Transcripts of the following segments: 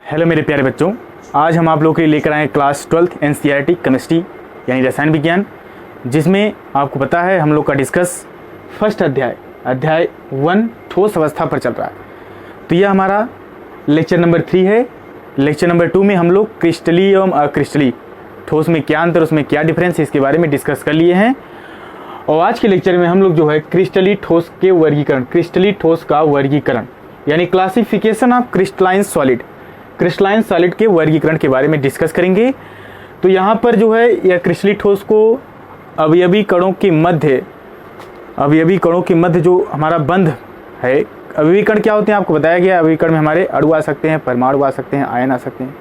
Hello मेरे प्यारे बच्चों, आज हम आप लोगों के लिए लेकर आए क्लास 12th NCERT केमिस्ट्री यानी रसायन विज्ञान, जिसमें आपको पता है हम लोग का डिस्कस फर्स्ट अध्याय 1 ठोस अवस्था पर चल रहा है। तो यह हमारा लेक्चर नंबर 3 है। लेक्चर नंबर 2 में हम लोग क्रिस्टलीय एवं अक्रिस्टलीय ठोस में क्या अंतर, उसमें क्या डिफरेंस है, इसके बारे में डिस्कस कर लिए हैं। और आज के लेक्चर में हम लोग जो है क्रिस्टलीय ठोस के वर्गीकरण, क्रिस्टलीय ठोस का वर्गीकरण यानी क्लासिफिकेशन ऑफ क्रिस्टलाइन सॉलिड के वर्गीकरण के बारे में डिस्कस करेंगे। तो यहाँ पर जो है यह क्रिस्टलीय ठोस को अवयवी कणों के मध्य जो हमारा बंध है। अवयवी कण क्या होते हैं आपको बताया गया। अवयवी कण में हमारे अणु आ सकते हैं, परमाणु आ सकते हैं, आयन आ सकते हैं,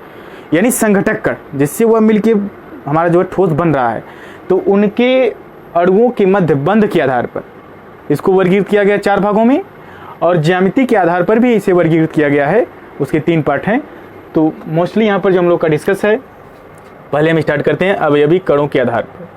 यानी संघटक कण, जिससे वह मिलके हमारा जो है ठोस बन रहा है। तो उनके अणुओं के मध्य बंध के आधार पर इसको वर्गीकृत किया गया 4 भागों में, और ज्यामिति के आधार पर भी इसे वर्गीकृत किया गया है। उसके 3 पार्ट हैं। तो मोस्टली यहाँ पर जो हम लोग का डिस्कस है, पहले हम स्टार्ट करते हैं अवयवी कणों के आधार पर।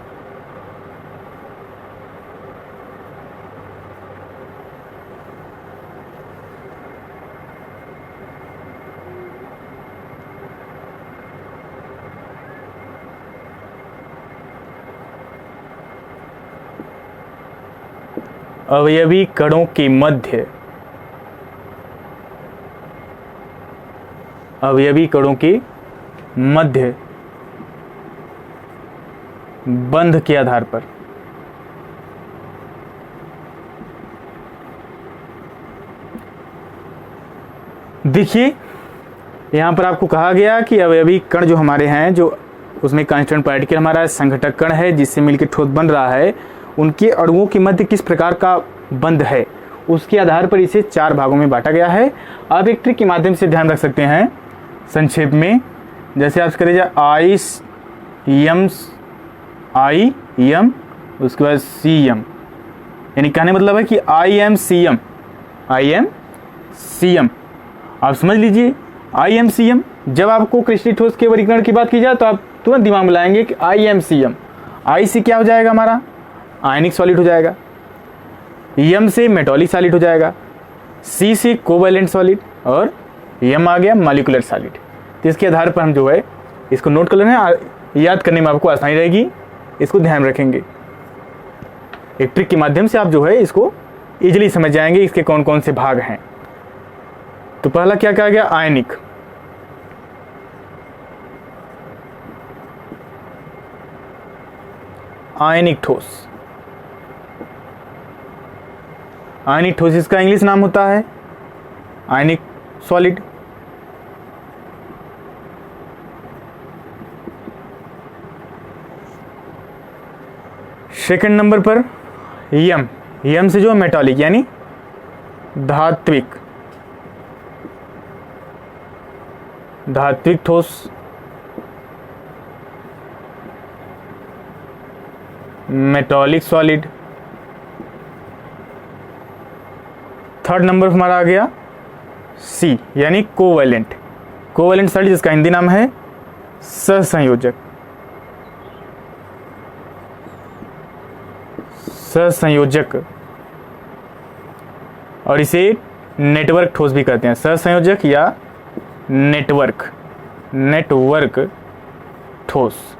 अवयवी कणों के मध्य बंध के आधार पर देखिए, यहां पर आपको कहा गया कि अवयवी कण जो हमारे हैं, जो उसमें कांस्टेंट पार्टिकल हमारा संघटक कण है जिससे मिलकर ठोस बन रहा है, उनके अणुओं के मध्य किस प्रकार का बंध है, उसके आधार पर इसे 4 भागों में बांटा गया है। आप एक ट्रिक के माध्यम से ध्यान रख सकते हैं संक्षेप में। जैसे आप करिए आई एम उसके बाद सी एम, यानी कहने मतलब है कि आई एम सी एम। आप समझ लीजिए आई एम सी एम। जब आपको क्रिस्टलीय ठोस के वर्गीकरण की बात की जाए तो आप तुरंत दिमाग में लाएंगे कि आई एम सी एम। आई से क्या हो जाएगा, हमारा आयनिक सॉलिड हो जाएगा। एम से मेटॉलिक सॉलिड हो जाएगा। सी से कोवैलेंट सॉलिड, और एम आ गया मॉलिक्यूलर सॉलिड। तो इसके आधार पर हम जो है इसको नोट कर लेना है, याद करने में आपको आसानी रहेगी, इसको ध्यान रखेंगे। एक ट्रिक के माध्यम से आप जो है इसको इजीली समझ जाएंगे इसके कौन कौन से भाग हैं। तो पहला क्या कहा गया, आयनिक ठोस। आयनिक ठोस इसका इंग्लिश नाम होता है आयनिक सॉलिड। सेकंड नंबर पर यम से जो मेटॉलिक यानी धात्विक ठोस। मेटॉलिक सॉलिड। थर्ड नंबर हमारा आ गया सी यानी कोवैलेंट सॉलिड, जिसका हिंदी नाम है सहसंयोजक। और इसे नेटवर्क ठोस भी कहते हैं, सहसंयोजक या नेटवर्क ठोस।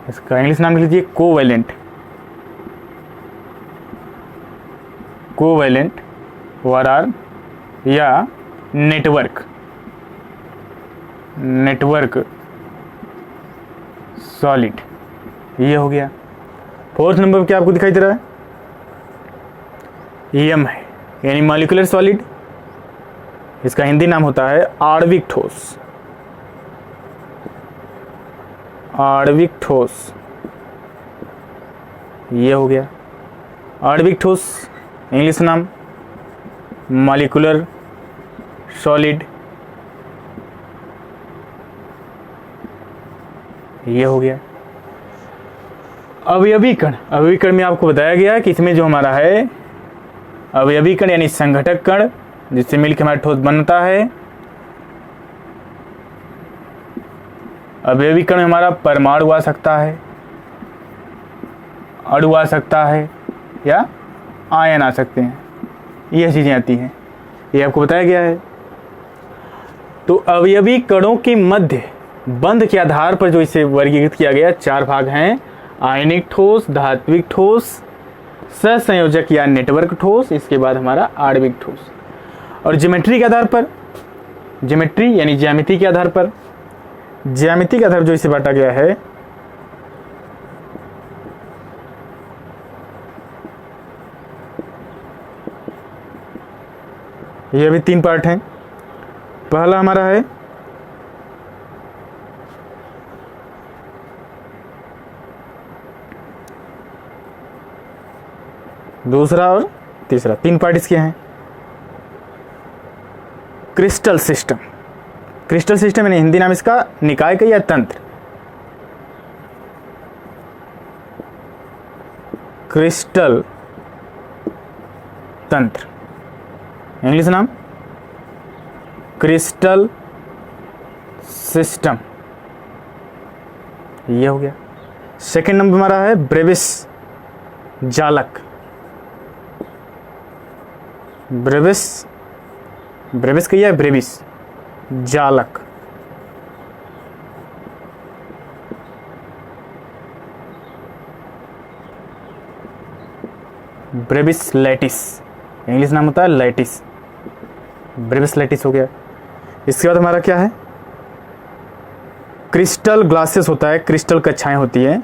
इसका इंग्लिश नाम लिख लीजिए कोवैलेंट वरार या नेटवर्क सॉलिड। ये हो गया। फोर्थ नंबर पर क्या आपको दिखाई दे रहा है, एम है यानी मॉलिक्यूलर सॉलिड। इसका हिंदी नाम होता है आणविक ठोस। ये हो गया आणविक ठोस, इंग्लिश नाम मॉलिक्यूलर सॉलिड। ये हो गया। अवयवी कण में आपको बताया गया कि इसमें जो हमारा है अवयवी कण यानी संघटक कण, जिससे मिलकर हमारा ठोस बनता है। अवयवी कण में हमारा परमाणु आ सकता है, अणु आ सकता है या आयन आ सकते हैं, यह चीज़ें आती हैं। ये आपको बताया गया है। तो अवयवी कणों के मध्य बंध के आधार पर जो इसे वर्गीकृत किया गया, 4 भाग हैं: आयनिक ठोस, धात्विक ठोस, सहसंयोजक या नेटवर्क ठोस, इसके बाद हमारा आणविक ठोस। और ज्योमेट्री के आधार पर, ज्योमेट्री यानी ज्यामिति के आधार पर, ज्यामिति के आधार पर जो इसे बांटा गया है, ये भी 3 पार्ट हैं। पहला हमारा है दूसरा और तीसरा, 3 पार्ट इसके हैं। क्रिस्टल सिस्टम, क्रिस्टल सिस्टम यानी हिंदी नाम इसका निकाय का या तंत्र, क्रिस्टल तंत्र, इंग्लिश नाम क्रिस्टल सिस्टम, ये हो गया। सेकंड नंबर हमारा है ब्रेविस जालक, ब्रेविस, ब्रेविस कहिए ब्रेविस जालक। ब्रेविस लैटिस, इंग्लिश नाम होता है लैटिस, ब्रेविस लैटिस हो गया। इसके बाद हमारा क्या है, क्रिस्टल ग्लासेस होता है, क्रिस्टल कक्षाएं होती है,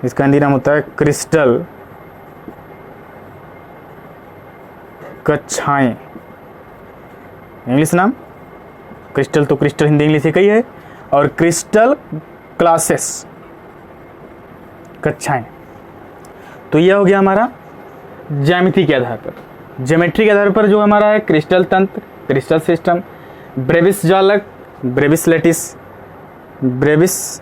इसका हिंदी नाम होता है क्रिस्टल कक्षाएं, इंग्लिश नाम क्रिस्टल, तो क्रिस्टल हिंदी इंग्लिश एक ही है, और क्रिस्टल क्लासेस कक्षाएं। तो यह हो गया हमारा ज्यामिति के आधार पर। ज्योमेट्री के आधार पर जो हमारा है क्रिस्टल तंत्र, क्रिस्टल सिस्टम, ब्रेविस जालक, ब्रेविस लैटिस, ब्रेविस,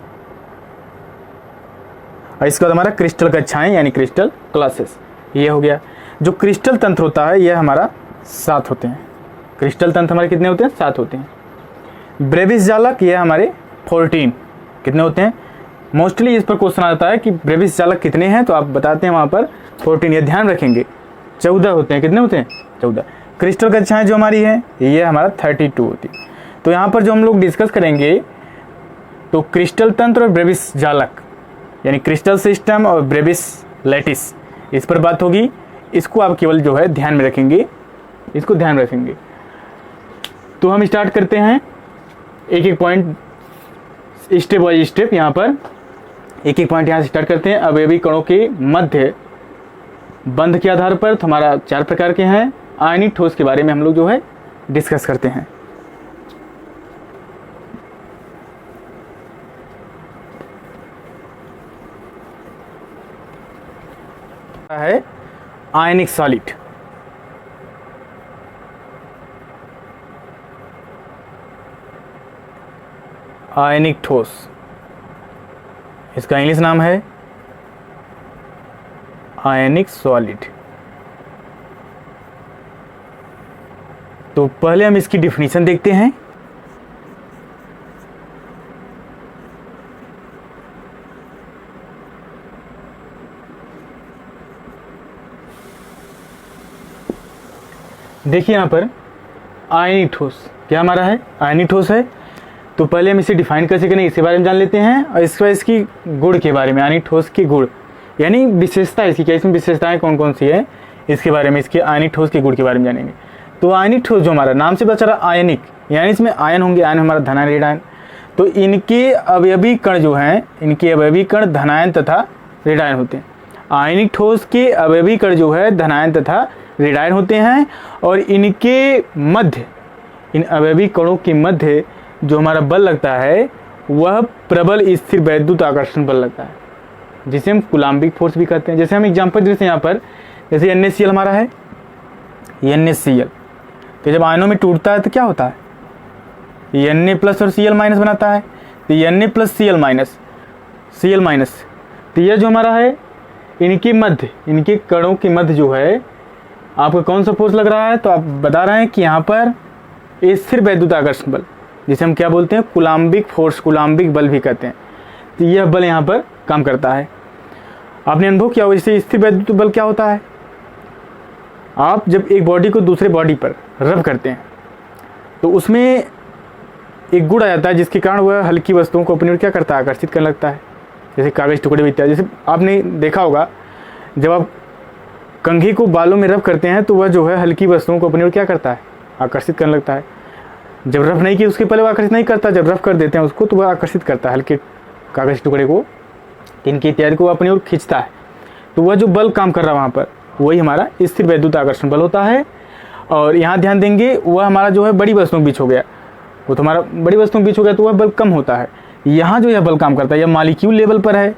और इसके बाद हमारा क्रिस्टल कक्षाएं यानी क्रिस्टल क्लासेस, ये हो गया। जो क्रिस्टल तंत्र होता है यह हमारा 7 होते हैं। क्रिस्टल तंत्र हमारे कितने होते हैं? 7 होते हैं। ब्रेविस जालक ये हमारे 14 कितने होते हैं? मोस्टली इस पर क्वेश्चन आता है कि ब्रेविस जालक कितने हैं, तो आप बताते हैं वहाँ पर 14, ये ध्यान रखेंगे। 14 होते हैं, कितने होते हैं? 14। क्रिस्टल कक्षाएं जो हमारी है ये हमारा 32 होती है। तो यहाँ पर जो हम लोग डिस्कस करेंगे तो क्रिस्टल तंत्र और ब्रेविस जालक यानी क्रिस्टल सिस्टम और ब्रेविस लैटिस, इस पर बात होगी। इसको आप केवल जो है ध्यान में रखेंगे, इसको ध्यान रखेंगे। तो हम स्टार्ट करते हैं एक एक पॉइंट, स्टेप बाय स्टेप। यहाँ पर एक एक पॉइंट यहाँ से स्टार्ट करते हैं। अवयवी कणों के मध्य बंध के आधार पर तो हमारा 4 प्रकार के हैं। आयनिक ठोस के बारे में हम लोग जो है डिस्कस करते हैं। है आयनिक सॉलिड, आयनिक ठोस, इसका इंग्लिश नाम है आयनिक सॉलिड। तो पहले हम इसकी डिफिनीशन देखते हैं। देखिए यहाँ पर आयनिक ठोस क्या हमारा है? आयनिक ठोस है। तो पहले हम इसे डिफाइन कैसे करें इसके बारे में जान लेते हैं, और इसके बाद इसकी गुण के बारे में, आयनिक ठोस की गुण यानी विशेषता इसकी, क्या इसमें विशेषताएं कौन कौन सी है इसके बारे में, इसके आयनिक ठोस के गुण के बारे में जानेंगे। तो आयनिक ठोस जो हमारा नाम से पता चला आयनिक, यानी इसमें आयन होंगे। आयन हमारा धनायन ऋणायन। तो इनके अवयवी कण जो हैं, इनके अवयवी कण धनायन तथा ऋणायन होते हैं। आयनिक ठोस के अवयवी कण जो है धनायन तथा ऋणायन होते हैं, और इनके मध्य, इन अवयवी कणों के मध्य जो हमारा बल लगता है वह प्रबल स्थिर वैद्युत आकर्षण बल लगता है, जिसे हम कूलाम्बिक फोर्स भी कहते हैं। जैसे हम एग्जांपल देते हैं यहाँ पर, जैसे NaCl हमारा है, NaCl, तो जब आयनों में टूटता है तो क्या होता है? Na प्लस और Cl माइनस बनाता है। तो Na प्लस Cl माइनस, तो यह जो हमारा है इनके मध्य, इनके कणों के मध्य जो है आपका कौन सा फोर्स लग रहा है? तो आप बता रहे हैं कि यहाँ पर स्थिर वैद्युत आकर्षण बल, जिसे हम क्या बोलते हैं? कूलाम्बिक फोर्स, कूलाम्बिक बल भी कहते हैं। तो यह बल यहाँ पर काम करता है। आपने अनुभव किया होगा, जैसे स्थिर वैद्युत बल क्या होता है? आप जब एक बॉडी को दूसरे बॉडी पर रब करते हैं तो उसमें एक गुण आ जाता है जिसके कारण वह हल्की वस्तुओं को अपनी ओर क्या करता है, आकर्षित करने लगता है, जैसे कागज़ टुकड़े इत्यादि। जैसे आपने देखा होगा जब आप कंघी को बालों में रब करते हैं तो वह जो है हल्की वस्तुओं को अपनी ओर क्या करता है, आकर्षित करने लगता है। जब रफ नहीं किया उसके पहले वो आकर्षित नहीं करता, जब रफ कर देते हैं उसको तो वह आकर्षित करता है हल्के कागज़ टुकड़े को, इनके इत्यादि को अपनी ओर खींचता है। तो वह जो बल काम कर रहा है वहाँ पर वही हमारा स्थिर वैद्युत आकर्षण बल होता है। और यहाँ ध्यान देंगे वह हमारा जो है बड़ी वस्तुओं के बीच हो गया, वो तो हमारा बड़ी वस्तुओं के बीच हो गया तो वह बल कम होता है। यहाँ जो यह बल काम करता है यह मॉलिक्यूल लेवल पर है,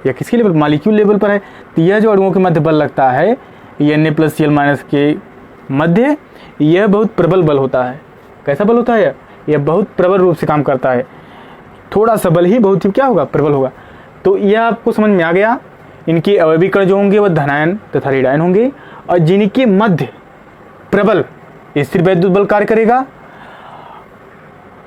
या किसके लेवल, मॉलिक्यूल लेवल पर है। तो यह जो अणुओं के मध्य बल लगता है Na+Cl- के मध्य, यह बहुत प्रबल बल होता है। कैसा बल होता है यह बहुत प्रबल रूप से काम करता है। थोड़ा सा बल ही बहुत ही क्या होगा, प्रबल होगा। तो यह आपको समझ में आ गया। इनके अवयवी कण जो होंगे वह धनायन तथा ऋणायन होंगे, और जिनके मध्य प्रबल स्थिर वैद्युत बल कार्य करेगा।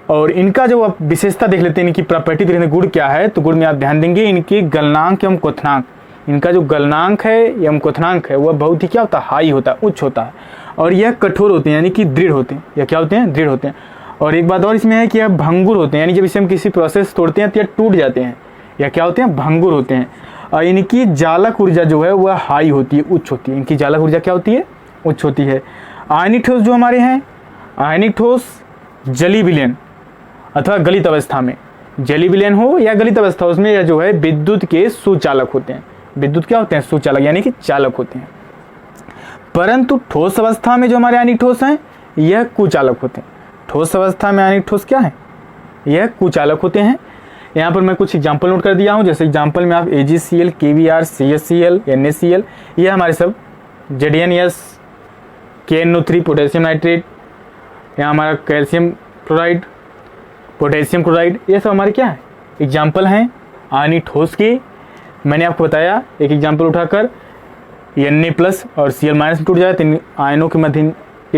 और इनका जो आप विशेषता देख लेते हैं, इनकी प्रॉपर्टी देख लेते हैं, गुण क्या है। तो गुण में आप ध्यान देंगे इनके गलनांक एवं क्वथनांक, इनका जो गलनांक है एवं क्वथनांक है वह बहुत ही क्या होता है, हाई होता है, उच्च होता है। और यह कठोर होते हैं यानी कि दृढ़ होते हैं, या क्या होते हैं, दृढ़ होते हैं। और एक बात और इसमें है कि यह भंगुर होते हैं, यानी जब इसे हम किसी प्रोसेस तोड़ते हैं तो यह टूट जाते हैं, या क्या होते हैं, भंगुर होते हैं। और इनकी जालक ऊर्जा जो है वह हाई होती है, उच्च होती है। इनकी जालक ऊर्जा क्या होती है, उच्च होती है। आयनिक ठोस जो हमारे हैं, आयनिक ठोस जली विलयन अथवा गलित अवस्था में, जली विलयन हो या गलित अवस्था, उसमें यह जो है विद्युत के सुचालक होते हैं। विद्युत क्या होते हैं, सुचालक यानी कि चालक होते हैं। परंतु ठोस अवस्था में जो हमारे आयनिक ठोस हैं यह कुचालक होते हैं। ठोस अवस्था में आयनिक ठोस क्या है, यह कुचालक होते हैं। यहाँ पर मैं कुछ एग्जाम्पल नोट कर दिया हूँ। जैसे एग्जाम्पल में आप AgCl, KBr, CaCl, NaCl, ये हमारे सब ZnS, KNO3, पोटेशियम नाइट्रेट, यहाँ हमारा कैल्शियम क्लोराइड, पोटेशियम क्लोराइड, ये सब हमारे क्या है, एग्जाम्पल हैं आयनिक ठोस के। मैंने आपको बताया एक एग्जाम्पल उठाकर Na+ और Cl- में टूट जाए तो इन आयनों के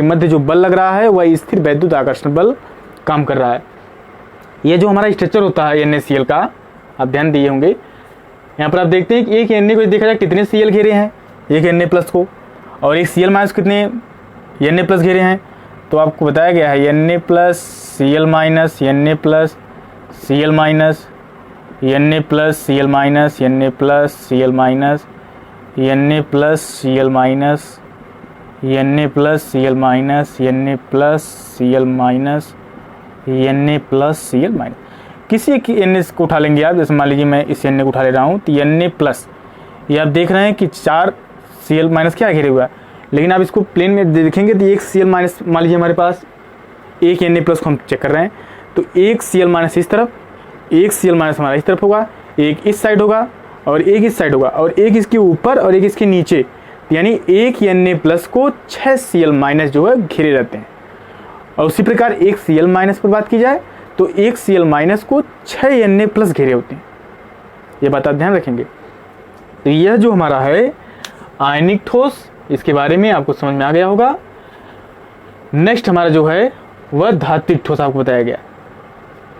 मध्य जो बल लग रहा है वह स्थिर वैद्युत आकर्षण बल काम कर रहा है। ये जो हमारा स्ट्रक्चर होता है NaCl का, आप ध्यान दिए होंगे, यहाँ पर आप देखते हैं कि एक Na को देखा जाए कितने Cl घेरे हैं, एक Na+ को, और एक Cl- कितने Na+ घेरे हैं। तो आपको बताया गया है Na+, Cl-, Na+, Cl-, Na+, Cl-, Na+, Cl-, Na+, किसी एक Na को उठा लेंगे आप। जैसे मान लीजिए मैं इस Na को उठा ले रहा हूँ तो Na+, ये आप देख रहे हैं कि 4 Cl- क्या घेरे हुआ है। लेकिन आप इसको प्लेन में देखेंगे तो एक Cl-, मान लीजिए हमारे पास एक Na+ को हम चेक कर रहे हैं, तो एक Cl- इस तरफ, एक Cl- हमारा इस तरफ होगा, एक इस साइड होगा और एक इस साइड होगा, और एक इसके ऊपर और एक इसके नीचे, यानी एक Na+ को 6 Cl- जो है घेरे रहते हैं। और उसी प्रकार एक Cl- पर बात की जाए तो एक Cl- को 6 Na+ घेरे होते हैं। ये बात आप ध्यान रखेंगे। तो यह जो हमारा है आयनिक ठोस, इसके बारे में आपको समझ में आ गया होगा। नेक्स्ट हमारा जो है वह धात्विक ठोस आपको बताया गया।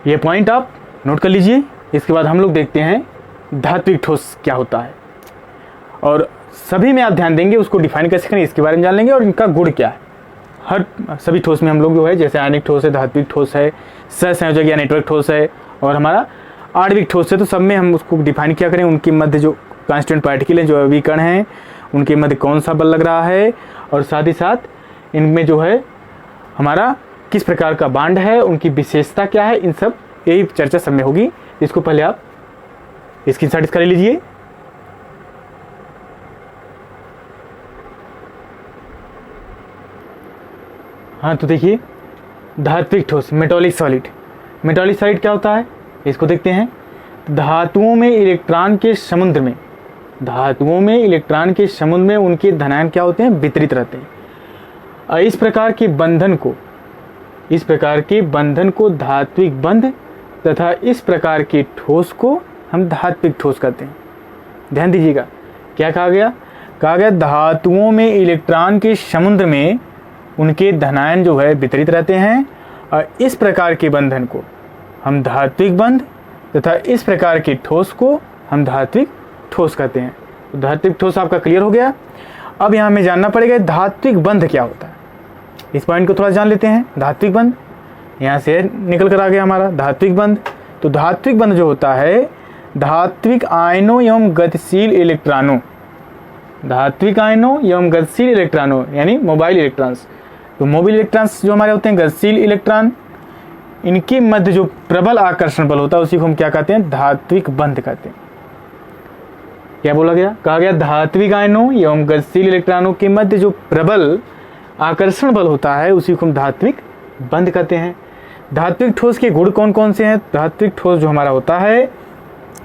ये पॉइंट आप नोट कर लीजिए। इसके बाद हम लोग देखते हैं धात्विक ठोस क्या होता है, और सभी में आप ध्यान देंगे उसको डिफाइन कैसे करें इसके बारे में जान लेंगे, और इनका गुण क्या है। हर सभी ठोस में हम लोग जो है, जैसे आयनिक ठोस है, धात्विक ठोस है, सहसंयोजक या नेटवर्क ठोस है, और हमारा आणविक ठोस है, तो सब में हम उसको डिफाइन क्या करें, उनके मध्य जो कांस्टेंट पार्टिकल हैं, जो अवयवी कण हैं, उनके मध्य कौन सा बल लग रहा है, और साथ ही साथ इनमें जो है हमारा किस प्रकार का बांड है, उनकी विशेषता क्या है, इन सब यही चर्चा सब में होगी। इसको पहले आप स्क्रीनशॉट इसका ले लीजिए। हाँ, तो देखिए धात्विक ठोस, मेटालिक सॉलिड। मेटालिक सॉलिड क्या होता है इसको देखते हैं। धातुओं में इलेक्ट्रॉन के समुद्र में, धातुओं में इलेक्ट्रॉन के समुद्र में उनके धनायन क्या होते हैं, वितरित रहते हैं। और इस प्रकार के बंधन को धात्विक बंध तथा इस प्रकार के ठोस को हम धात्विक ठोस कहते हैं। ध्यान दीजिएगा, क्या कहा गया धातुओं में इलेक्ट्रॉन के समुद्र में उनके धनायन जो है वितरित रहते हैं, और इस प्रकार के बंधन को हम धात्विक बंध तथा इस प्रकार के ठोस को हम धात्विक ठोस कहते हैं। तो धात्विक ठोस आपका क्लियर हो गया। अब यहाँ हमें जानना पड़ेगा धात्विक बंध क्या होता है। इस पॉइंट को थोड़ा जान लेते हैं। धात्विक बंध यहाँ से निकल कर आ गया हमारा धात्विक बंध। तो धात्विक बंध जो होता है धात्विक आयनों एवं गतिशील इलेक्ट्रॉनों, धात्विक आयनों एवं गतिशील इलेक्ट्रॉनों यानी मोबाइल इलेक्ट्रॉन्स। तो मोबाइल इलेक्ट्रॉन्स जो हमारे होते हैं गतिशील इलेक्ट्रॉन, इनके मध्य जो प्रबल आकर्षण बल होता है उसी को हम क्या कहते हैं, धात्विक बंध कहते हैं। क्या बोला गया, कहा गया धात्विक आयनों एवं गतिशील इलेक्ट्रॉनों के मध्य जो प्रबल आकर्षण बल होता है उसी को हम धात्विक बंध कहते हैं। धात्विक ठोस के गुण कौन कौन से हैं? धात्विक ठोस जो हमारा होता है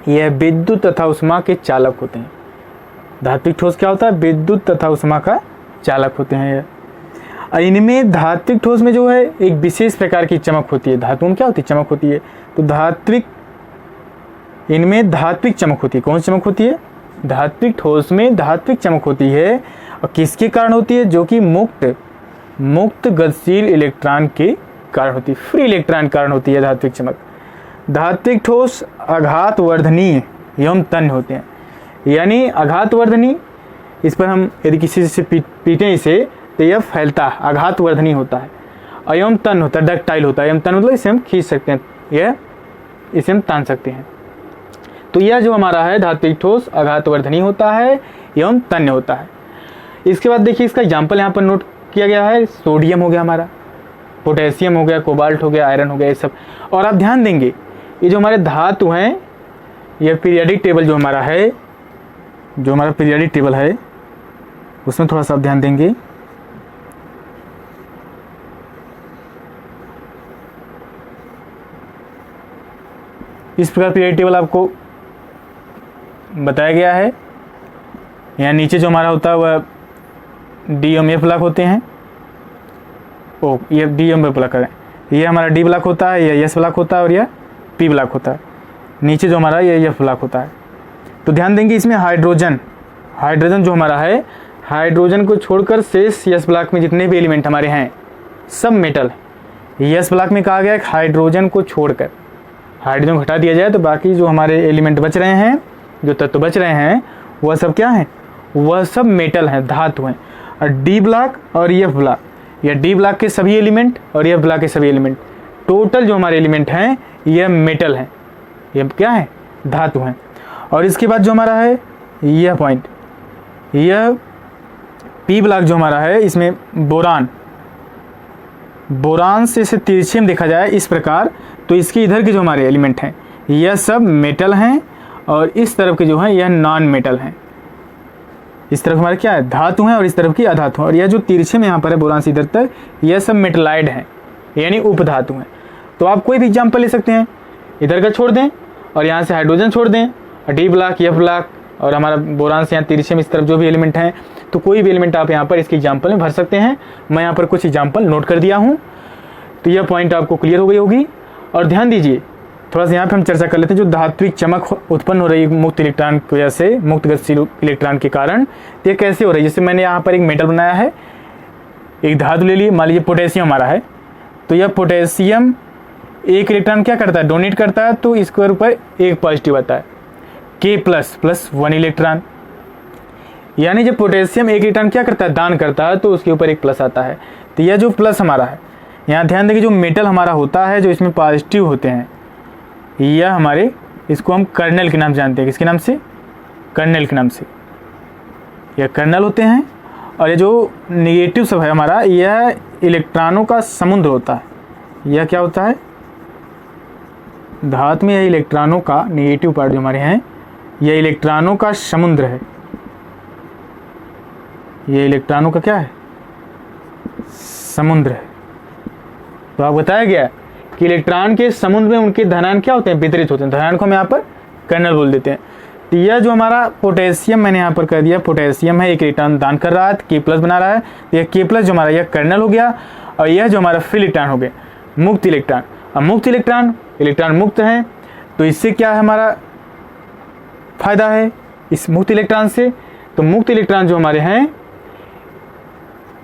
यह विद्युत तथा उष्मा के चालक होते हैं। धात्विक ठोस क्या होता है, विद्युत तथा उष्मा का चालक होते हैं यह। इनमें धात्विक ठोस में जो है एक विशेष प्रकार की चमक होती है। धातु में क्या होती है, चमक होती है। तो धात्विक, इनमें धात्विक चमक होती है। कौन सी चमक होती है, धात्विक ठोस में धात्विक चमक होती है। और किसके कारण होती है, जो कि मुक्त गतिशील इलेक्ट्रॉन के कारण होती है, फ्री इलेक्ट्रॉन के कारण होती है धात्विक चमक। धात्विक ठोस आघातवर्धनीय एवं तन्य होते हैं, यानी आघातवर्धनी, इस पर हम यदि किसी से पीटें इसे तो यह फैलता है, आघातवर्धनी होता है। एवं तन्य होता है, डक्टाइल होता है। एवं तन्य मतलब इसे हम खींच सकते हैं, यह इसे हम तान सकते हैं। तो यह जो हमारा है धात्विक ठोस आघातवर्धनी होता है एवं तन्य होता है। इसके बाद देखिए इसका एग्जाम्पल यहाँ पर नोट किया गया है। सोडियम हो गया हमारा, पोटेशियम हो गया, कोबाल्ट हो गया, आयरन हो गया, ये सब। और आप ध्यान देंगे ये जो हमारे धातु हैं, यह पीरियोडिक टेबल जो हमारा है, जो हमारा पीरियोडिक टेबल है उसमें थोड़ा सा आप ध्यान देंगे। इस प्रकार पीरियोडिक टेबल आपको बताया गया है। यहाँ नीचे जो हमारा होता है वह डी एम एफ ब्लॉक होते हैं। ये डी एम एफ ब्लॉक है, ये हमारा डी ब्लॉक होता है, यह एस ब्लॉक होता है और यह पी ब्लॉक होता है। नीचे जो हमारा ये एफ ब्लॉक होता है। तो ध्यान देंगे इसमें हाइड्रोजन जो हमारा है, हाइड्रोजन को छोड़कर शेष एस ब्लॉक में जितने भी एलिमेंट हमारे हैं सब मेटल है। एस ब्लॉक में कहा गया है हाइड्रोजन को छोड़कर, हाइड्रोजन हटा दिया जाए तो बाकी जो हमारे एलिमेंट बच रहे हैं, जो तत्व बच रहे हैं वह सब क्या हैं, वह सब मेटल हैं, धातु हैं। और डी ब्लॉक और एफ ब्लॉक, या डी ब्लॉक के सभी एलिमेंट और एफ ब्लॉक के सभी एलिमेंट, टोटल जो हमारे एलिमेंट हैं यह मेटल हैं, यह क्या है, धातु हैं। और इसके बाद जो हमारा है यह पॉइंट, यह पी ब्लॉक जो हमारा है, इसमें बोरान से इसे तिरछे में देखा जाए इस प्रकार, तो इसके इधर के जो हमारे एलिमेंट हैं यह सब मेटल हैं और इस तरफ के जो हैं यह नॉन मेटल हैं। इस तरफ हमारे क्या है, धातु हैं और इस तरफ की अधातु। और यह जो तिरछे में यहाँ पर है बोरान से इधर तक, यह सब मेटलाइड हैं यानी उपधातु हैं। तो आप कोई भी एग्जाम्पल ले सकते हैं, इधर का छोड़ दें और यहाँ से हाइड्रोजन छोड़ दें, डी ब्लॉक, एफ ब्लॉक और हमारा बोरान से यहाँ तिरछे में इस तरफ जो भी एलिमेंट हैं, तो कोई भी एलिमेंट आप यहाँ पर इसके एग्जाम्पल में भर सकते हैं। मैं यहाँ पर कुछ एग्जाम्पल नोट कर दिया हूँ, तो यह पॉइंट आपको क्लियर हो गई होगी। और ध्यान दीजिए थोड़ा सा यहाँ पे हम चर्चा कर लेते हैं, जो धात्विक चमक उत्पन्न हो रही है मुक्त इलेक्ट्रॉन की वजह से, मुक्त गतिशील इलेक्ट्रॉन के कारण, तो ये कैसे हो रही है। जैसे मैंने यहाँ पर एक मेटल बनाया है, एक धातु ले ली, मान लीजिए पोटेशियम हमारा है, तो यह पोटेशियम एक इलेक्ट्रॉन क्या करता है, डोनेट करता है, तो इसके ऊपर एक पॉजिटिव आता है, K++1 इलेक्ट्रॉन। यानी जब पोटेशियम एक इलेक्ट्रॉन क्या करता है, दान करता है, तो उसके ऊपर एक प्लस आता है। तो यह जो प्लस हमारा है, यहाँ ध्यान दें कि जो मेटल हमारा होता है, जो इसमें पॉजिटिव होते हैं, यह हमारे, इसको हम कर्नल के नाम जानते हैं। किसके नाम से, कर्नल के नाम से, यह कर्नल होते हैं। और ये जो नेगेटिव सब है हमारा, यह इलेक्ट्रॉनों का समुद्र होता है। यह क्या होता है, धातु में यह इलेक्ट्रॉनों का नेगेटिव पार्ट जो हमारे हैं, यह इलेक्ट्रॉनों का समुद्र है। यह इलेक्ट्रॉनों का क्या है, समुद्र है। तो आप बताया गया कि इलेक्ट्रॉन के समुद्र में उनके धनायन क्या होते हैं, वितरित होते हैं। धनायन को हम यहाँ पर कर्नल बोल देते हैं। तो यह जो हमारा पोटेशियम मैंने यहाँ पर कर दिया, पोटेशियम है, एक इलेक्ट्रॉन दान कर रहा है, K+ बना रहा है। तो यह K+ जो हमारा, यह कर्नल हो गया। और यह जो हमारा फ्री इलेक्ट्रॉन हो गया, मुक्त इलेक्ट्रॉन। अब मुक्त इलेक्ट्रॉन मुक्त है, तो इससे क्या है, हमारा फायदा है इस मुक्त इलेक्ट्रॉन से। तो मुक्त इलेक्ट्रॉन जो हमारे हैं,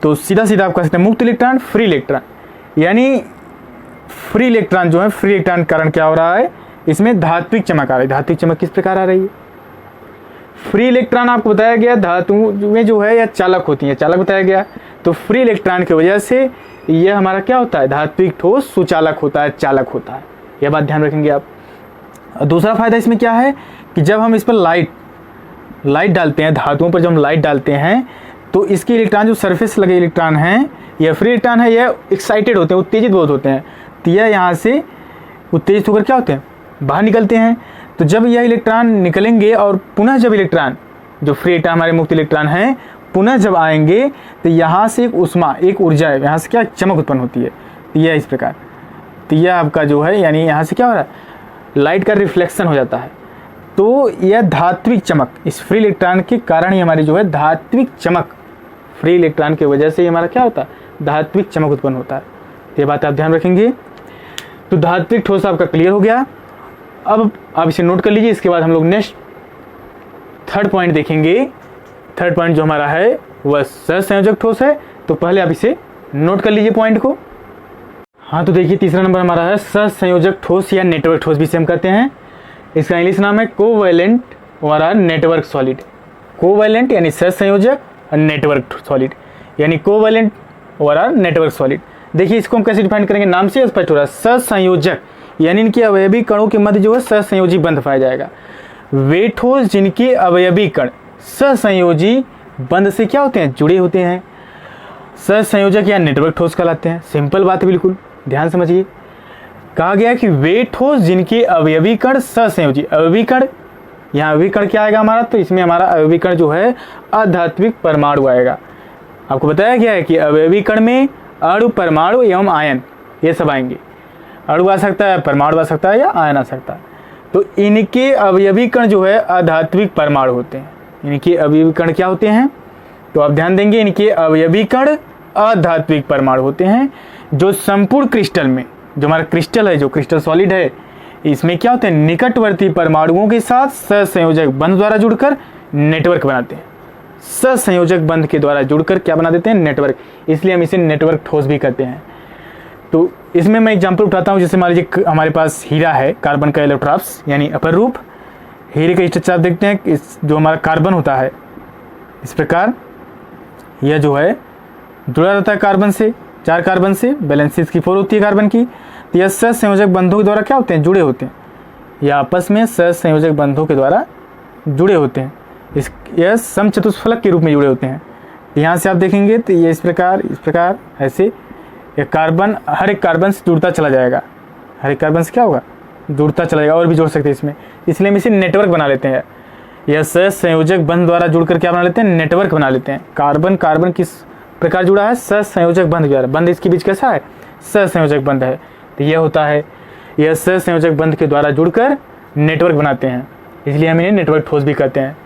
तो सीधा सीधा आप कह सकते हैं मुक्त इलेक्ट्रॉन, फ्री इलेक्ट्रॉन। यानी फ्री इलेक्ट्रॉन जो है, फ्री इलेक्ट्रॉन के कारण क्या हो रहा है, इसमें धात्विक चमक आ रही है। धात्विक चमक किस प्रकार आ रही है, फ्री इलेक्ट्रॉन आपको बताया गया धातु में जो है यह चालक होती है, चालक बताया गया। तो फ्री इलेक्ट्रॉन की वजह से यह हमारा क्या होता है, धात्विक ठोस सुचालक होता है, चालक होता है। यह बात ध्यान रखेंगे आप। दूसरा फायदा इसमें क्या है कि जब हम इस पर लाइट डालते हैं, धातुओं पर जब हम लाइट डालते हैं तो इसके इलेक्ट्रॉन, जो सरफेस लगे इलेक्ट्रॉन हैं, यह फ्री इलेक्ट्रॉन है, यह एक्साइटेड होते हैं, उत्तेजित बहुत होते हैं। तो यह यहाँ से उत्तेजित होकर क्या होते हैं, बाहर निकलते हैं। तो जब यह इलेक्ट्रॉन निकलेंगे और पुनः जब इलेक्ट्रॉन, जो फ्री इलेक्ट्रॉन हमारे मुक्त इलेक्ट्रॉन हैं, पुनः जब आएंगे तो यहाँ से एक ऊष्मा, एक ऊर्जा है, यहाँ से क्या चमक उत्पन्न होती है। तो यह इस प्रकार, तो यह आपका जो है, यानी यहाँ से क्या हो रहा है, लाइट का रिफ्लेक्शन हो जाता है। तो यह धात्विक चमक, इस फ्री इलेक्ट्रॉन के कारण ही हमारी जो है धात्विक चमक, फ्री इलेक्ट्रॉन की वजह से ही हमारा क्या होता है, धात्विक चमक उत्पन्न होता है। तो ये बात आप ध्यान रखेंगे। तो धात्विक ठोस आपका क्लियर हो गया। अब आप इसे नोट कर लीजिए। इसके बाद हम लोग नेक्स्ट थर्ड पॉइंट देखेंगे। थर्ड पॉइंट जो हमारा है वह सहसंयोजक ठोस है। तो पहले आप इसे नोट कर लीजिए पॉइंट को। हाँ, तो देखिए तीसरा नंबर हमारा है सहसंयोजक ठोस या नेटवर्क ठोस भी हम कहते हैं। इसका इंग्लिश नाम है कोवैलेंट हमारा नेटवर्क सॉलिड। कोवैलेंट यानी सहसंयोजक और नेटवर्क सॉलिड यानी कोवैलेंट हमारा नेटवर्क सॉलिड। देखिए इसको हम कैसे डिफाइन करेंगे, नाम से स्पष्ट हो रहा है। सहसंयोजक यानी इनके अवयवी कणों के मध्य जो है सहसंयोजी बंध पाया जाएगा। वे ठोस जिनके अवयवी कण सहसंयोजी बंध से क्या होते हैं, जुड़े होते हैं, सहसंयोजक या नेटवर्क ठोस कहलाते हैं। सिंपल बात है, बिल्कुल ध्यान समझिए। कहा गया कि वे ठोस जिनके अवयवी कण सहसंयोजी, अवयवी कण, यहाँ अवयवी कण क्या आएगा हमारा, तो इसमें हमारा अवयवी कण जो है अधात्विक परमाणु आएगा। आपको बताया गया है कि अवयवी कण में अणु, परमाणु एवं आयन ये सब आएंगे। अणु आ सकता है, परमाणु आ सकता है या आयन आ सकता है। तो इनके अवयवी कण जो है अधात्विक परमाणु होते हैं। इनके अवयवी कण क्या होते हैं, तो आप ध्यान देंगे, इनके अवयवी कण अधात्विक परमाणु होते हैं जो संपूर्ण क्रिस्टल में, जो हमारा क्रिस्टल है, जो क्रिस्टल सॉलिड है, इसमें क्या होते हैं, निकटवर्ती परमाणुओं के साथ सहसंयोजक बंध द्वारा जुड़कर नेटवर्क बनाते हैं। सहसंयोजक बंध के द्वारा जुड़कर क्या बना देते हैं, नेटवर्क। इसलिए हम इसे नेटवर्क ठोस भी कहते हैं। तो इसमें मैं एग्जाम्पल उठाता हूँ। जैसे मान लीजिए हमारे पास हीरा है, कार्बन का इलेक्ट्रॉन्स यानी अपर रूप। हीरे का स्ट्रक्चर आप देखते हैं, इस जो हमारा कार्बन होता है इस प्रकार, यह जो है जुड़ा रहता है कार्बन से, 4 कार्बन से, बैलेंस इसकी 4 होती है कार्बन की। तो यह सहसंयोजक बंधों के द्वारा क्या होते हैं, जुड़े होते हैं। यह आपस में सहसंयोजक बंधों के द्वारा जुड़े होते हैं। यह समचतुष्फलक के रूप में जुड़े होते हैं। यहाँ से आप देखेंगे तो ये इस प्रकार ऐसे ये कार्बन हर एक कार्बन से जुड़ता चला जाएगा। हर एक कार्बन से क्या होगा, जुड़ता चला जाएगा। और भी जोड़ सकते हैं इसमें, इसलिए हम इसे नेटवर्क बना लेते हैं। यह सहसंयोजक बंध द्वारा जुड़कर क्या बना लेते हैं, नेटवर्क बना लेते हैं। कार्बन कार्बन किस प्रकार जुड़ा है, सहसंयोजक बंध द्वारा। बंध इसके बीच कैसा है, सहसंयोजक बंध है। तो यह होता है, यह सहसंयोजक बंध के द्वारा जुड़कर नेटवर्क बनाते हैं, इसलिए हम इन्हें नेटवर्क ठोस भी कहते हैं।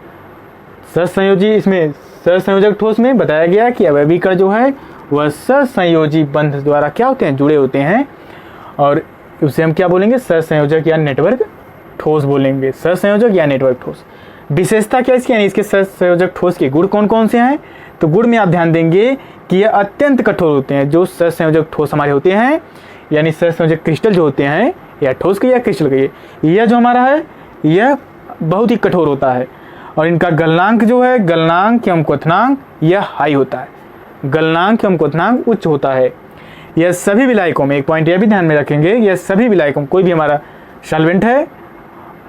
सहसंयोजी, इसमें सहसंयोजक ठोस में बताया गया कि अवयवी कण जो है वह सहसंयोजी बंध द्वारा क्या होते हैं, जुड़े होते हैं। और उसे हम क्या बोलेंगे, सहसंयोजक या नेटवर्क ठोस बोलेंगे। सहसंयोजक या नेटवर्क ठोस। विशेषता क्या इसकी, यानी इसके सहसंयोजक ठोस के गुण कौन कौन से हैं, तो गुण में आप ध्यान देंगे कि यह अत्यंत कठोर होते हैं। जो सहसंयोजक ठोस हमारे होते हैं, यानी सहसंयोजक क्रिस्टल जो होते हैं, या ठोस के या क्रिस्टल के, यह जो हमारा है यह बहुत ही कठोर होता है। और इनका गलनांक जो है, गलनांक एवं क्वथनांक यह हाई होता है। गलनांक एवं क्वथनांक उच्च होता है। यह सभी विलायकों में, एक पॉइंट यह भी ध्यान में रखेंगे, यह सभी विलायकों, कोई भी हमारा सॉल्वेंट है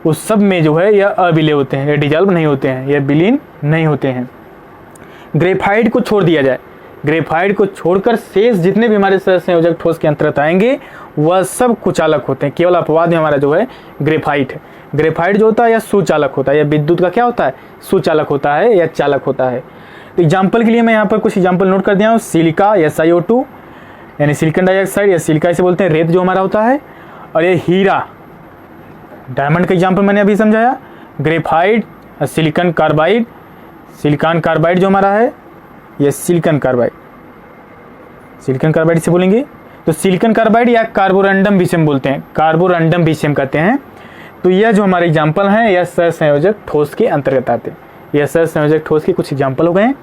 उस सब में जो है यह अविलेय होते हैं, यह डिजॉल्व नहीं होते हैं, यह विलीन नहीं होते हैं। ग्रेफाइट को छोड़ दिया जाए, ग्रेफाइट को छोड़कर शेष जितने भी हमारे सहसंयोजक ठोस के अंतर्गत आएंगे वह सब कुचालक होते हैं। केवल अपवाद में हमारा जो है ग्रेफाइट है। ग्रेफाइट जो होता है यह सुचालक होता है, यह विद्युत का क्या होता है, सुचालक होता है या चालक होता है। तो एग्जाम्पल के लिए मैं यहाँ पर कुछ एग्जाम्पल नोट कर दिया हूँ। सिलिका SiO2 यानी सिलिकॉन डाइऑक्साइड या सिलिका इसे बोलते हैं, रेत जो हमारा होता है। और ये हीरा, डायमंड का एग्जाम्पल मैंने अभी समझाया। Graphite, silicon carbide, silicon carbide जो हमारा है यह सिलिकॉन कार्बाइड, सिलिकॉन कार्बाइड से बोलेंगे। तो सिलिकॉन कार्बाइड या कार्बोरंडम भी हम बोलते हैं, कार्बोरंडम भी हम कहते हैं। तो यह जो हमारे एग्जाम्पल हैं यह सहसंयोजक ठोस के अंतर्गत आते हैं। यह सहसंयोजक ठोस के कुछ एग्जाम्पल हो गए हैं।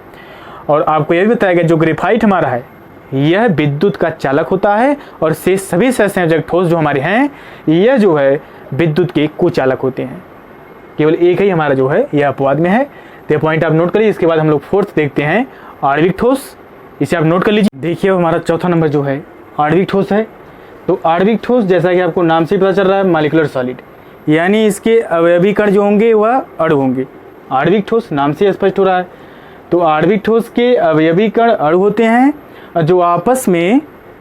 और आपको यह भी बताया गया जो ग्रेफाइट हमारा है यह विद्युत का चालक होता है, और से सभी सहसंयोजक ठोस जो हमारे हैं यह जो है विद्युत के कुचालक होते हैं। केवल एक ही हमारा जो है यह अपवाद में है। तो यह पॉइंट आप नोट करिए। इसके बाद हम लोग फोर्थ देखते हैं आणविक ठोस इसे आप नोट कर लीजिए। देखिए हमारा चौथा नंबर जो है आणविक ठोस है। तो आणविक ठोस जैसा कि आपको नाम से ही पता चल रहा है मॉलिक्यूलर सॉलिड, यानी इसके अवयवी कण जो होंगे वह अणु होंगे। आणविक ठोस नाम से स्पष्ट हो रहा है। तो आणविक ठोस के अवयवी कण अणु होते हैं जो आपस में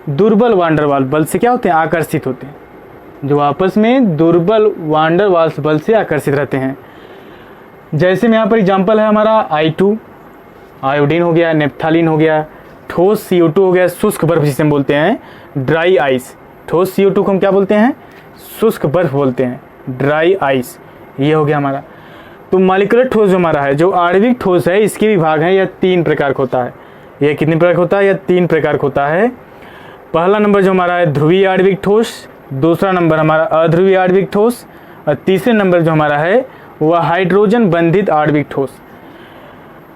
दुर्बल वान डेर वाल्स बल से क्या होते हैं, आकर्षित होते हैं। जो आपस में दुर्बल वान डेर वाल्स बल से आकर्षित रहते हैं। जैसे में यहाँ पर एग्जाम्पल है हमारा I2 आयोडीन हो गया, नेप्थालीन हो गया, ठोस CO2 हो गया, शुष्क बर्फ जिसे हम बोलते हैं ड्राई आइस। ठोस CO2 को हम क्या बोलते हैं, शुष्क बर्फ बोलते हैं, ड्राई आइस। ये हो गया हमारा। तो मॉलिक्यूलर ठोस जो हमारा है, जो आणविक ठोस है, इसके विभाग हैं, यह 3 प्रकार का होता है। यह कितने प्रकार का होता है, यह 3 प्रकार का होता है। पहला नंबर जो हमारा है ध्रुवीय आणविक ठोस, दूसरा नंबर हमारा अध्रुवीय आणविक ठोस, और तीसरे नंबर जो हमारा है वह हाइड्रोजन बंधित आणविक ठोस।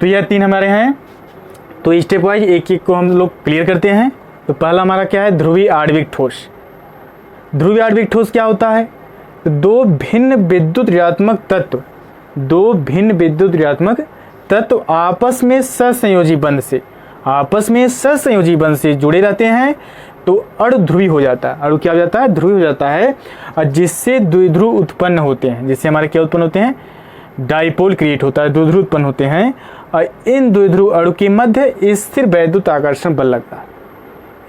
तो यह 3 हमारे हैं। तो स्टेप वाइज एक एक को हम लोग क्लियर करते हैं। तो पहला हमारा क्या है, ध्रुवीय आणविक ठोस। ध्रुवीय आणविक ठोस क्या होता है, दो भिन्न विद्युत ऋणात्मक तत्व आपस में सहसंयोजी बंध से जुड़े रहते हैं। तो अणु ध्रुवी हो जाता है। अणु क्या हो जाता है, ध्रुवी हो जाता है, और जिससे द्विध्रुव उत्पन्न होते हैं। जिससे हमारे क्या उत्पन्न होते हैं, डाइपोल क्रिएट होता है, द्विध्रुव उत्पन्न होते हैं। और इन द्विध्रुव अणु के मध्य स्थिर वैद्युत आकर्षण बल लगता है।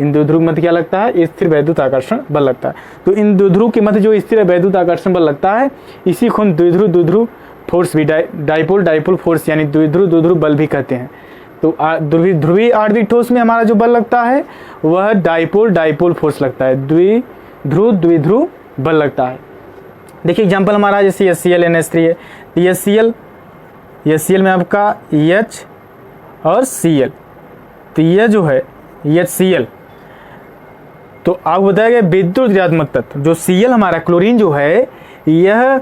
इन द्विध्रुव मध्य क्या लगता है, स्थिर वैद्युत आकर्षण बल लगता है। तो इन द्विध्रुव के मध्य जो स्थिर वैद्युत आकर्षण बल लगता है, इसी को हम द्विध्रुव फोर्स भी डाइपोल फोर्स यानी द्विध्रुव बल भी कहते हैं। तो ध्रुवीय आणविक ठोस में हमारा जो बल लगता है वह डाइपोल फोर्स लगता है, द्विध्रुव बल लगता है। देखिए एग्जांपल हमारा जैसे HCl NH3 है। तो HCl में आपका H और Cl, तो यह जो है HCl, तो आपको बताया गया विद्युत ऋणात्मक तत्व। जो Cl हमारा क्लोरीन जो है, यह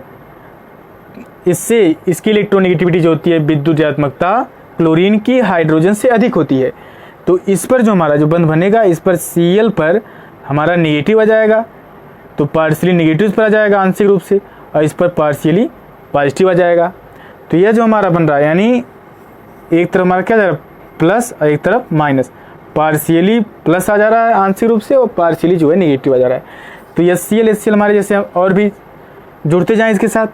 इसकी इलेक्ट्रोनेगेटिविटी जो होती है, विद्युत ऋणात्मकता क्लोरीन की हाइड्रोजन से अधिक होती है। तो इस पर जो हमारा जो बंध बनेगा, इस पर Cl पर हमारा नेगेटिव आ जाएगा, तो पार्शियली नेगेटिव पर आ जाएगा आंशिक रूप से, और इस पर पार्शियली पॉजिटिव आ जाएगा। तो यह जो हमारा बन रहा है, यानी एक तरफ हमारा क्या जा रहा है प्लस और एक तरफ माइनस, पार्शियली प्लस आ जा रहा है आंशिक रूप से और पार्शियली जो है नेगेटिव आ जा रहा है। तो यह HCl हमारे जैसे और भी जुड़ते जाएं इसके साथ,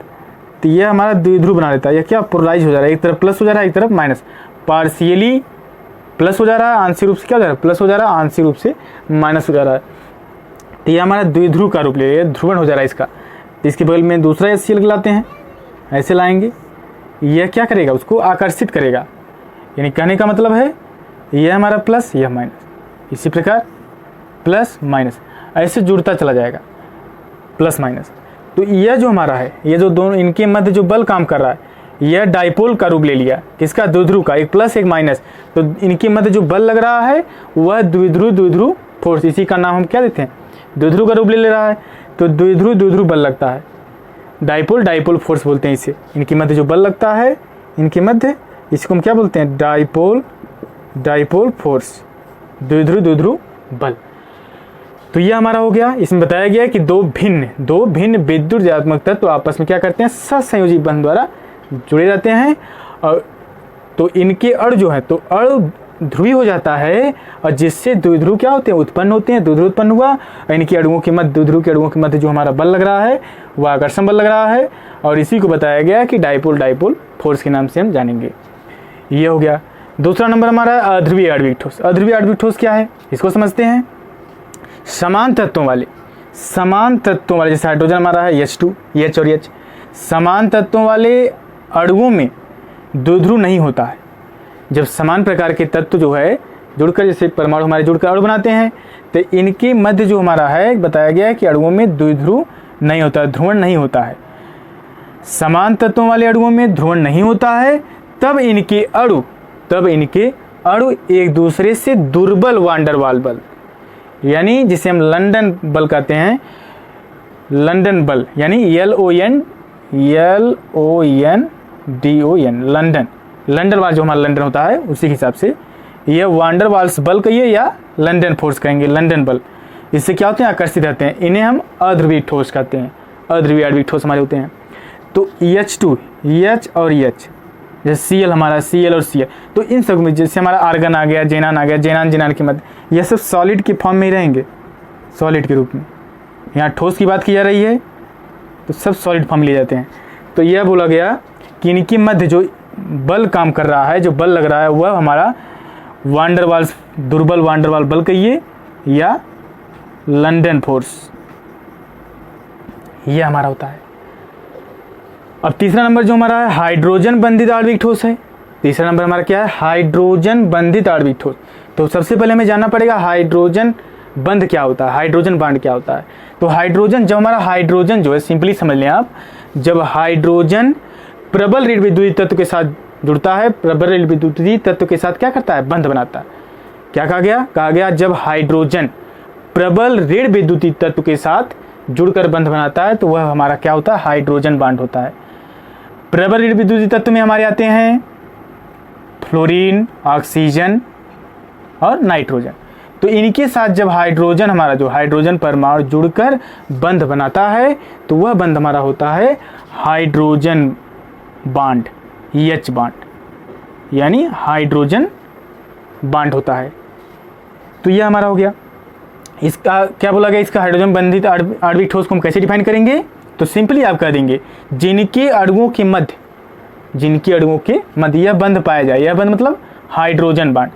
तो यह हमारा द्विध्रुव बना देता है। यह क्या पोलराइज हो जा रहा है, एक तरफ प्लस हो जा रहा है, एक तरफ माइनस, पार्शियली प्लस हो जा रहा है, आंशिक रूप से क्या हो जा रहा है प्लस हो जा रहा है, आंशिक रूप से माइनस हो जा रहा है। तो यह हमारा द्विध्रुव का रूप ले लिया, ध्रुवण हो जा रहा है इसका। तो इसके बगल में दूसरा HCl लाते हैं, ऐसे लाएंगे, यह क्या करेगा, उसको आकर्षित करेगा। यानी कहने का मतलब है यह हमारा प्लस, यह माइनस, इसी प्रकार प्लस माइनस ऐसे जुड़ता चला जाएगा, प्लस माइनस। तो यह जो हमारा है, ये जो दोनों इनके मध्य जो बल काम कर रहा है, यह डाइपोल का रूप ले लिया, किसका, द्विध्रुव का, एक प्लस एक माइनस। तो इनके मध्य जो बल लग रहा है वह द्विध्रुव फोर्स, इसी का नाम हम क्या देते हैं, द्विध्रुव का रूप ले रहा है। तो द्विध्रुव बल लगता है, डाइपोल फोर्स बोलते हैं इसे। इनके मध्य जो बल लगता है, इनके मध्य, इसको हम क्या बोलते हैं, डाइपोल फोर्स, द्विध्रुव बल। तो यह हमारा हो गया। इसमें बताया गया कि दो भिन्न विद्युत ऋणात्मक तत्व आपस में क्या करते हैं, सहसंयोजी बंध द्वारा जुड़े रहते हैं। और तो इनके अणु जो है, तो अणु ध्रुवी हो जाता है, और जिससे द्विध्रुव क्या होते हैं, उत्पन्न होते हैं। द्विध्रुव उत्पन्न हुआ, और इनके अणुओं के मध्य, द्विध्रुव के अणुओं के मध्य जो हमारा बल लग रहा है वह आकर्षण बल लग रहा है, और इसी को बताया गया कि डाइपोल फोर्स के नाम से हम जानेंगे। ये हो गया। दूसरा नंबर हमारा अध्रुवीय आणविक ठोस। अध्रुवीय आणविक ठोस क्या है, इसको समझते हैं। समान तत्वों वाले जैसे हाइड्रोजन हमारा है H2, H और H, समान तत्वों वाले अणुओं में द्विध्रुव नहीं होता है। जब समान प्रकार के तत्व जो है जुड़कर, जैसे परमाणु हमारे जुड़कर अणु बनाते हैं, तो इनके मध्य जो हमारा है बताया गया है कि अणुओं में द्विध्रुव नहीं होता, ध्रुवण नहीं होता है। समान तत्वों वाले अणुओं में ध्रुवण नहीं होता है, तब इनके अणु एक दूसरे से दुर्बल वान डेर वाल्स बल, यानी जिसे हम लंदन बल कहते हैं, लंदन बल, यानी LONDON, लंदन वाल जो हमारा लंदन होता है उसी हिसाब से यह वान डेर वाल्स बल कहिए या लंदन फोर्स कहेंगे, लंदन बल। इससे क्या होते हैं, आकर्षित रहते हैं। इन्हें हम अध्रुवीय ठोस कहते हैं, अध्रुवीय आणविक ठोस हमारे होते हैं। तो H2, H और H, जैसे Cl हमारा Cl और Cl, तो इन सब में जैसे हमारा आर्गन आ गया, जेनान आ गया, जेनान जेनान के मध्य, ये सब सॉलिड के फॉर्म में ही रहेंगे, सॉलिड के रूप में। यहाँ ठोस की बात की जा रही है तो सब सॉलिड फॉर्म लिए जाते हैं। तो यह बोला गया कि इनके मध्य जो बल काम कर रहा है, जो बल लग रहा है, वह हमारा वान डर वाल्स, दुर्बल वान डर वाल बल कहिए या लंदन फोर्स, ये हमारा होता है। अब तीसरा नंबर जो हमारा है हाइड्रोजन बंधित आणविक ठोस है। तीसरा नंबर हमारा क्या है? हाइड्रोजन बंधित आणविक ठोस। तो सबसे पहले हमें जानना पड़ेगा हाइड्रोजन बंध क्या होता है, हाइड्रोजन बांड क्या होता है। तो हाइड्रोजन, जब हमारा हाइड्रोजन जो है, सिंपली समझ लें आप, जब हाइड्रोजन प्रबल ऋण विद्युतीय तत्व के साथ जुड़ता है, प्रबल ऋण विद्युतीय तत्व के साथ क्या करता है? बंध बनाता है। क्या कहा गया? कहा गया जब हाइड्रोजन प्रबल ऋण विद्युतीय तत्व के साथ जुड़कर बंध बनाता है तो वह हमारा क्या होता है? हाइड्रोजन बांड होता है। प्रबल ऋण विद्युतीय तत्व में हमारे आते हैं फ्लोरीन, ऑक्सीजन और नाइट्रोजन। तो इनके साथ जब हाइड्रोजन, हमारा जो हाइड्रोजन परमाणु जुड़कर बंध बनाता है तो वह बंध हमारा होता है हाइड्रोजन बांड, H बांड, यानी हाइड्रोजन बांड होता है। तो यह हमारा हो गया। इसका क्या बोला गया? इसका हाइड्रोजन बंधित आणविक ठोस को हम कैसे डिफाइन करेंगे? तो सिंपली आप कह देंगे जिनके अणुओं के मध्य, जिनके अणुओं के मध्य यह बंध पाया जाए, यह बंध मतलब हाइड्रोजन बांड,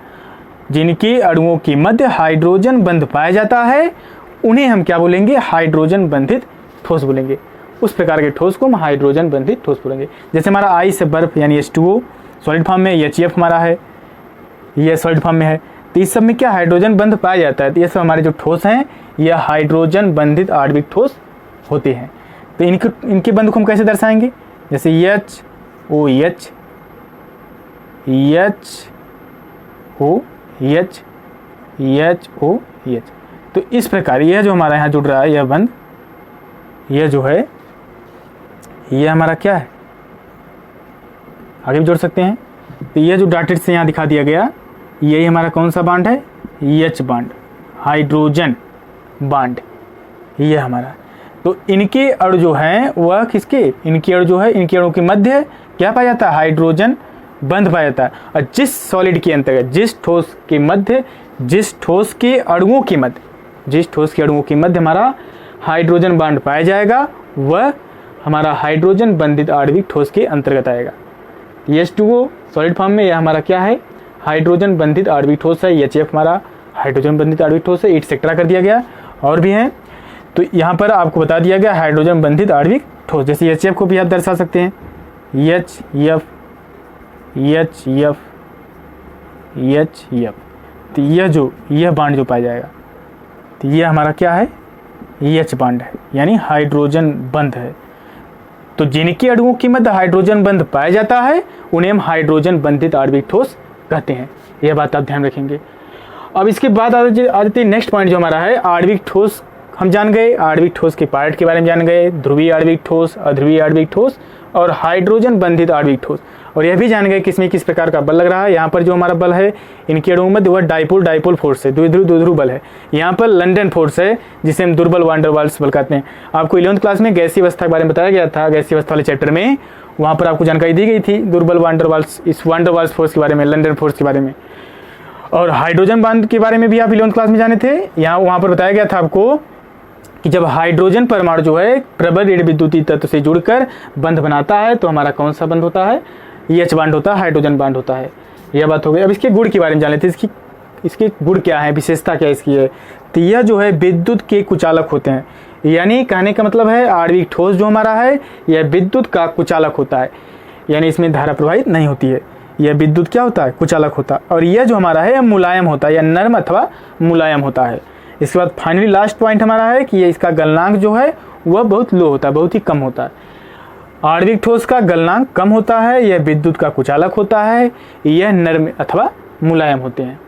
जिनके अणुओं के मध्य हाइड्रोजन बंध पाया जाता है उन्हें हम क्या बोलेंगे? हाइड्रोजन बंधित ठोस बोलेंगे। उस प्रकार के ठोस को हम हाइड्रोजन बंधित ठोस बोलेंगे। जैसे हमारा आइस है, बर्फ यानी H2O सॉलिड फॉर्म में, HF हमारा है, यह सॉलिड फॉर्म में है। तो इस सब में क्या हाइड्रोजन बंध पाया जाता है। तो ये सब हमारे जो ठोस हैं यह हाइड्रोजन बंधित आणविक ठोस होते हैं। तो इनके बंध को हम कैसे दर्शाएंगे? जैसे HOH, HOH। तो इस प्रकार यह जो हमारा यहाँ जुड़ रहा है, यह बंध, यह जो है, यह हमारा क्या है? आगे भी जोड़ सकते हैं। तो यह जो डॉटेड से यहाँ दिखा दिया गया, यही हमारा कौन सा बांड है? H बांड, हाइड्रोजन बांड, यह हमारा। तो इनके अणु जो हैं वह किसके? इनके अणु जो है, इनके अणु के मध्य क्या पाया जाता है? हाइड्रोजन बंध पाया जाता है। और जिस सॉलिड के अंतर्गत, जिस ठोस के मध्य, जिस ठोस के अणुओं के मध्य, जिस ठोस के अणुओं के मध्य हमारा हाइड्रोजन बांड पाया जाएगा वह हमारा हाइड्रोजन बंधित आणविक ठोस के अंतर्गत आएगा। H2O सॉलिड फॉर्म में, यह हमारा क्या है? हाइड्रोजन बंधित आणविक ठोस है। HF हमारा हाइड्रोजन बंधित आणविक ठोस है। एटसेट्रा कर दिया गया, और भी हैं। तो यहाँ पर आपको बता दिया गया हाइड्रोजन बंधित आणविक ठोस। जैसे HF को भी आप दर्शा सकते हैं, HF, HF, HF। तो यह बांड जो पाया जाएगा, तो यह हमारा क्या है? H बांड है, यानी हाइड्रोजन बंध है। तो जिनके अणुओं के मध्य हाइड्रोजन बंध पाया जाता है उन्हें हम हाइड्रोजन बंधित आणविक ठोस कहते हैं। यह बात आप ध्यान रखेंगे। अब इसके बाद आ जाते नेक्स्ट पॉइंट जो हमारा है आणविक ठोस। हम जान गए आणविक ठोस के पार्ट के बारे में जान गए, ध्रुवीय आणविक ठोस, अध्रुवीय आणविक ठोस और हाइड्रोजन बंधित आणविक ठोस। और यह भी जान गए किसमें किस प्रकार का बल लग रहा है। यहाँ पर जो हमारा बल है इनके अणुओं में वह डाइपोल फोर्स है, द्विध्रुव बल है। यहाँ पर लंदन फोर्स है जिसे हम दुर्बल वान डर वाल्स बल कहते हैं। आपको 11th क्लास में गैसीय अवस्था के बारे में बताया गया था, गैसीय अवस्था वाले चैप्टर में, वहाँ पर आपको जानकारी दी गई थी दुर्बल वान डर वाल्स, इस वान डर वाल्स फोर्स के बारे में, लंदन फोर्स के बारे में। और हाइड्रोजन बांध के बारे में भी आप 11th क्लास में जाने थे। यहाँ वहाँ पर बताया गया था आपको कि जब हाइड्रोजन परमाणु जो है प्रबल ऋण विद्युतीय तत्व से जुड़कर बंध बनाता है तो हमारा कौन सा बंध होता है? H बांड होता है, हाइड्रोजन बांड होता है। यह बात हो गई। अब इसके गुण के बारे में जान लेते हैं। इसके गुण क्या है, विशेषता क्या इसकी है? तो यह जो है विद्युत के कुचालक होते हैं, यानी कहने का मतलब है आणविक ठोस जो हमारा है यह विद्युत का कुचालक होता है, यानी इसमें धारा प्रवाहित नहीं होती है। यह विद्युत क्या होता है? कुचालक होता है। और यह जो हमारा है मुलायम होता है, या नर्म अथवा मुलायम होता है। इसके बाद फाइनली लास्ट पॉइंट हमारा है कि ये इसका गलनांक जो है वह बहुत लो होता है, बहुत ही कम होता है। आणविक ठोस का गलनांक कम होता है, यह विद्युत का कुचालक होता है, यह नर्म अथवा मुलायम होते हैं।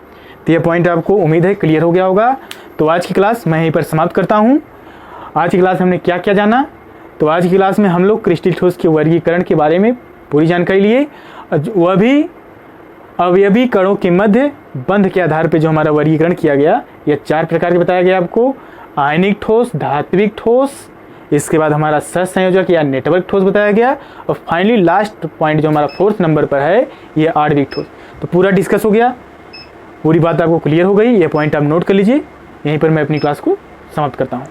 तो यह पॉइंट आपको उम्मीद है क्लियर हो गया होगा। तो आज की क्लास मैं यहीं पर समाप्त करता हूँ। आज की क्लास में हमने क्या क्या जाना? तो आज की क्लास में हम लोग क्रिस्टल ठोस के वर्गीकरण के बारे में पूरी जानकारी लिए, वह भी अवयवी कणों के मध्य बंध के आधार पर जो हमारा वर्गीकरण किया गया, यह 4 प्रकार के बताया गया आपको। आयनिक ठोस, धात्विक ठोस, इसके बाद हमारा सहसंयोजक या नेटवर्क ठोस बताया गया, और फाइनली लास्ट पॉइंट जो हमारा 4th नंबर पर है ये आणविक ठोस। तो पूरा डिस्कस हो गया, पूरी बात आपको क्लियर हो गई, ये पॉइंट आप नोट कर लीजिए। यहीं पर मैं अपनी क्लास को समाप्त करता हूँ।